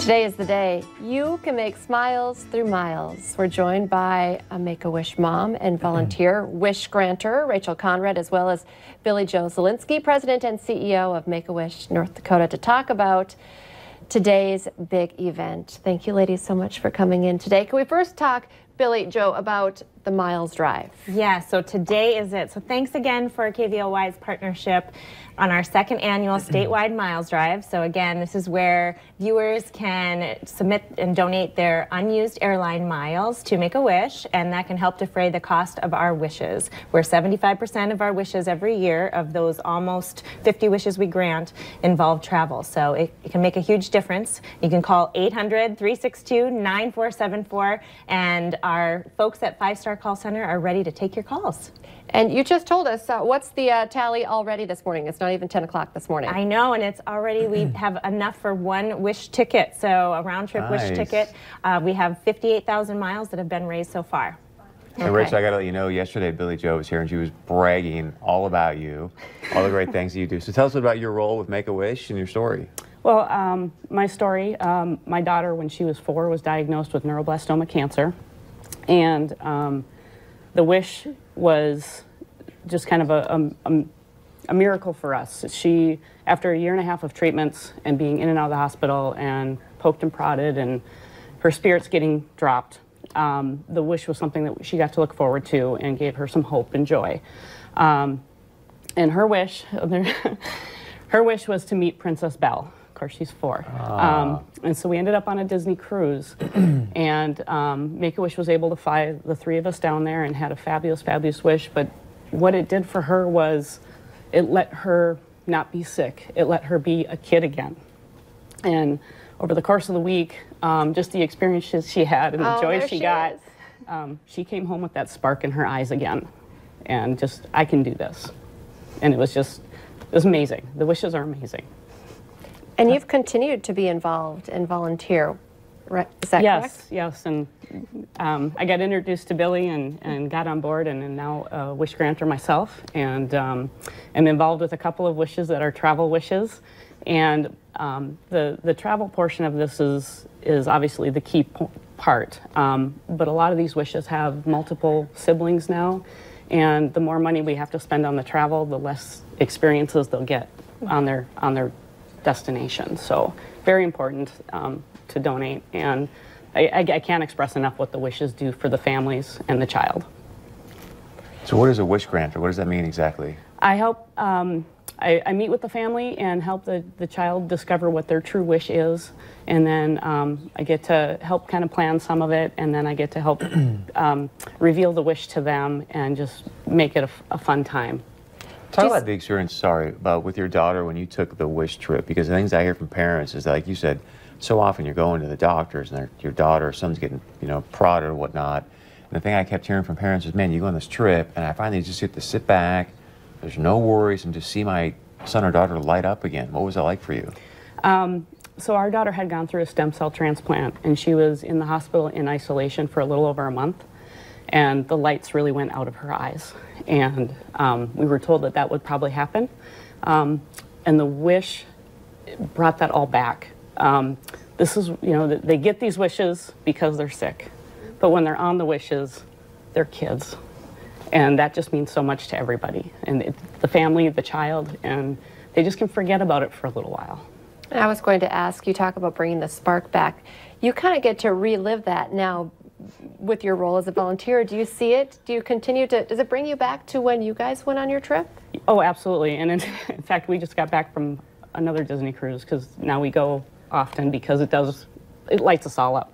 Today is the day you can make smiles through miles. We're joined by a Make-A-Wish mom and volunteer wish granter, Rachel Conrad, as well as Billy Joe Zielinski, president and CEO of Make-A-Wish North Dakota, to talk about today's big event. Thank you, ladies, so much for coming in today. Can we first talk, Billy Joe, about the Miles Drive? Yeah, so today is it. So thanks again for KVOY's partnership on our second annual statewide Miles Drive. So again, this is where viewers can submit and donate their unused airline miles to Make-A-Wish, and that can help defray the cost of our wishes. Where 75% of our wishes every year, of those almost 50 wishes we grant, involve travel. So it can make a huge difference. You can call 800-362-9474, and our folks at 5-Star Call Center are ready to take your calls. And you just told us, what's the tally already this morning? It's not even 10 o'clock this morning. I know, and it's already, we have enough for one wish ticket. So a round-trip wish ticket. We have 58,000 miles that have been raised so far. And Rachel, I got to let you know, yesterday Billy Joe was here and she was bragging all about you, all the great things that you do. So tell us about your role with Make-A-Wish and your story. Well, my story, my daughter, when she was 4, was diagnosed with neuroblastoma cancer. And the wish was just kind of a miracle for us. She, after a year and a half of treatments and being in and out of the hospital and poked and prodded and her spirits getting dropped, the wish was something that she got to look forward to and gave her some hope and joy. And her wish, her wish was to meet Princess Belle. Of course, she's 4. And so we ended up on a Disney cruise, and Make-A-Wish was able to fly the 3 of us down there and had a fabulous, fabulous wish. But what it did for her was it let her not be sick. It let her be a kid again. And over the course of the week, just the experiences she had and the joy she got, she came home with that spark in her eyes again. And just, I can do this. And it was just, it was amazing. The wishes are amazing. And you've continued to be involved and volunteer, right? Is that correct? Yes, and I got introduced to Billy and got on board, and am now a wish granter myself, and am involved with a couple of wishes that are travel wishes. And the travel portion of this is obviously the key part, but a lot of these wishes have multiple siblings now, and the more money we have to spend on the travel, the less experiences they'll get on their destination. So very important to donate, and I can't express enough what the wishes do for the families and the child. So what is a wish granter? What does that mean exactly? I help, I meet with the family and help the child discover what their true wish is, and then I get to help kind of plan some of it, and then I get to help reveal the wish to them and just make it a fun time. Talk about the experience, about with your daughter when you took the wish trip, because the things I hear from parents is that, like you said, so often you're going to the doctors and your daughter or son's getting, prodded or whatnot. And the thing I kept hearing from parents is, man, you go on this trip and I finally just get to sit back, there's no worries, and just see my son or daughter light up again. What was that like for you? So our daughter had gone through a stem cell transplant, and she was in the hospital in isolation for a little over a month. And the lights really went out of her eyes. And we were told that that would probably happen. And the wish brought that all back. This is, they get these wishes because they're sick. But when they're on the wishes, they're kids. And that just means so much to everybody. And the family, the child, and they just can forget about it for a little while. I was going to ask, you talk about bringing the spark back. You kind of get to relive that now with your role as a volunteer. Do you see it? Do you continue to, does it bring you back to when you guys went on your trip? Oh, absolutely. And in fact, we just got back from another Disney cruise, because now we go often because it lights us all up.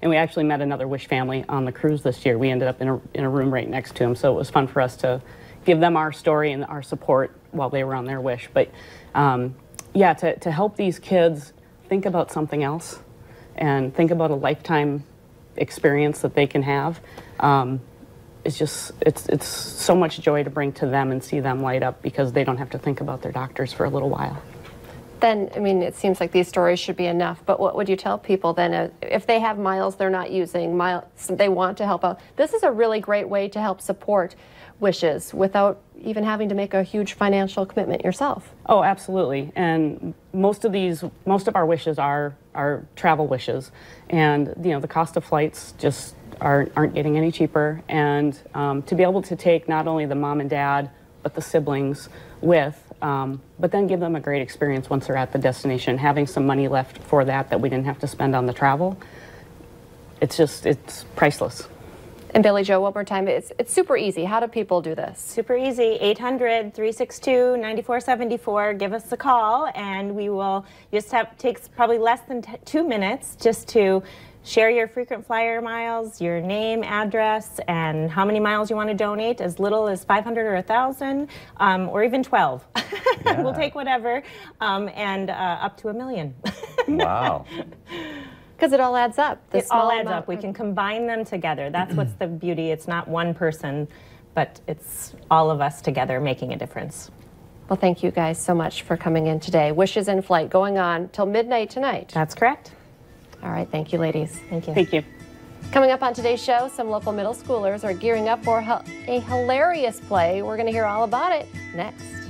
And we actually met another Wish family on the cruise this year. We ended up in a room right next to them, so it was fun for us to give them our story and our support while they were on their wish. But yeah, to help these kids think about something else and think about a lifetime experience that they can have, it's just, it's so much joy to bring to them and see them light up, because they don't have to think about their doctors for a little while. Then, I mean, it seems like these stories should be enough, but what would you tell people then if they have miles they're not using, they want to help out? This is a really great way to help support wishes without even having to make a huge financial commitment yourself. Oh, absolutely. And most of our wishes are our travel wishes. And the cost of flights just aren't getting any cheaper. And to be able to take not only the mom and dad, but the siblings with, but then give them a great experience once they're at the destination, having some money left for that we didn't have to spend on the travel. It's priceless. And Billy Joe, one more time, it's super easy. How do people do this? Super easy, 800-362-9474. Give us a call, and we will takes probably less than 2 minutes just to share your frequent flyer miles, your name, address, and how many miles you want to donate, as little as 500 or 1,000, or even 12. Yeah. We'll take whatever, and up to 1 million. Wow. Because it all adds up. It all adds up. We can combine them together. That's what's the beauty. It's not one person, but it's all of us together making a difference. Well, thank you guys so much for coming in today. Wishes in Flight going on till midnight tonight. That's correct. All right. Thank you, ladies. Thank you. Thank you. Coming up on today's show, some local middle schoolers are gearing up for a hilarious play. We're going to hear all about it next.